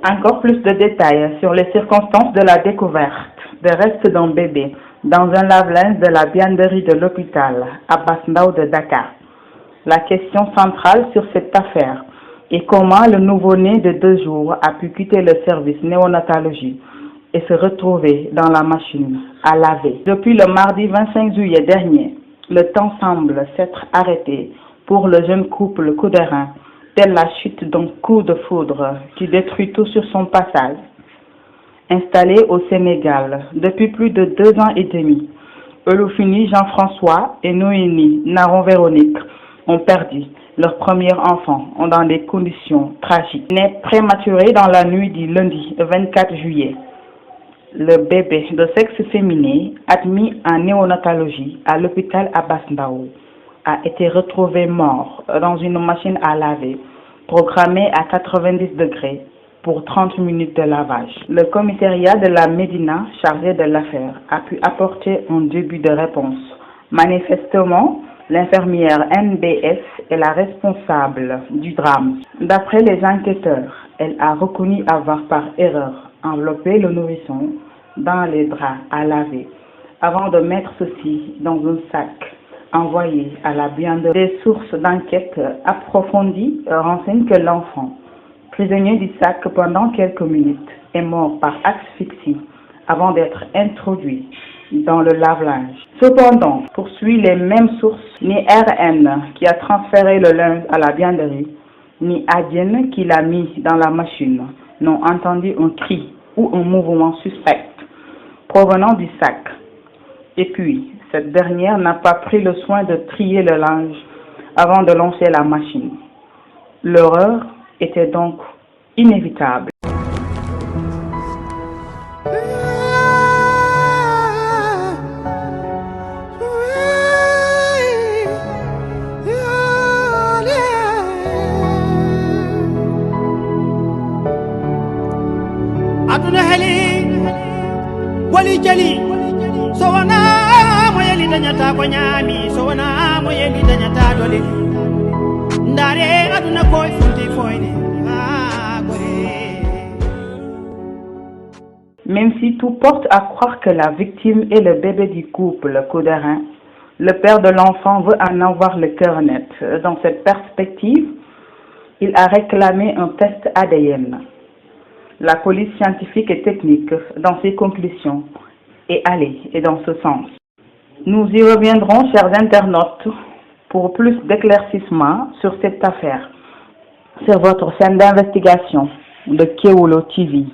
Encore plus de détails sur les circonstances de la découverte des restes d'un bébé dans un lave-linge de la bianderie de l'hôpital Abbas Ndao de Dakar. La question centrale sur cette affaire est comment le nouveau-né de 2 jours a pu quitter le service néonatologie et se retrouver dans la machine à laver. Depuis le mardi 25 juillet dernier, le temps semble s'être arrêté pour le jeune couple coudérin, telle la chute d'un coup de foudre qui détruit tout sur son passage. Installé au Sénégal depuis plus de 2 ans et demi, Olufini Jean-François et Noémie Naron-Véronique ont perdu leur premier enfant dans des conditions tragiques. Né prématuré dans la nuit du lundi 24 juillet, le bébé de sexe féminin admis en néonatologie à l'hôpital Abbas Ndao a été retrouvé mort dans une machine à laver programmée à 90 degrés pour 30 minutes de lavage. Le commissariat de la Médina chargé de l'affaire a pu apporter un début de réponse. Manifestement, l'infirmière NBS est la responsable du drame. D'après les enquêteurs, elle a reconnu avoir par erreur enveloppé le nourrisson dans les draps à laver avant de mettre ceci dans un sac envoyé à la bianderie. Des sources d'enquête approfondies renseignent que l'enfant, prisonnier du sac pendant quelques minutes, est mort par asphyxie avant d'être introduit dans le lave-linge. Cependant, poursuit les mêmes sources, ni RN qui a transféré le linge à la bianderie, ni Adienne qui l'a mis dans la machine n'ont entendu un cri ou un mouvement suspect provenant du sac. Et puis, cette dernière n'a pas pris le soin de trier le linge avant de lancer la machine. L'horreur était donc inévitable. aduna heli wali jali so wana mo yeli dañata ko ñaami so wana mo yeli dañata dole ndare aduna koy funti foyde Même si tout porte à croire que la victime est le bébé du couple coudérin, le père de l'enfant veut en avoir le cœur net. Dans cette perspective, il a réclamé un test ADN. La police scientifique et technique, dans ses conclusions, est allée dans ce sens. Nous y reviendrons, chers internautes, pour plus d'éclaircissements sur cette affaire, sur votre chaîne d'investigation de Kewoulo TV.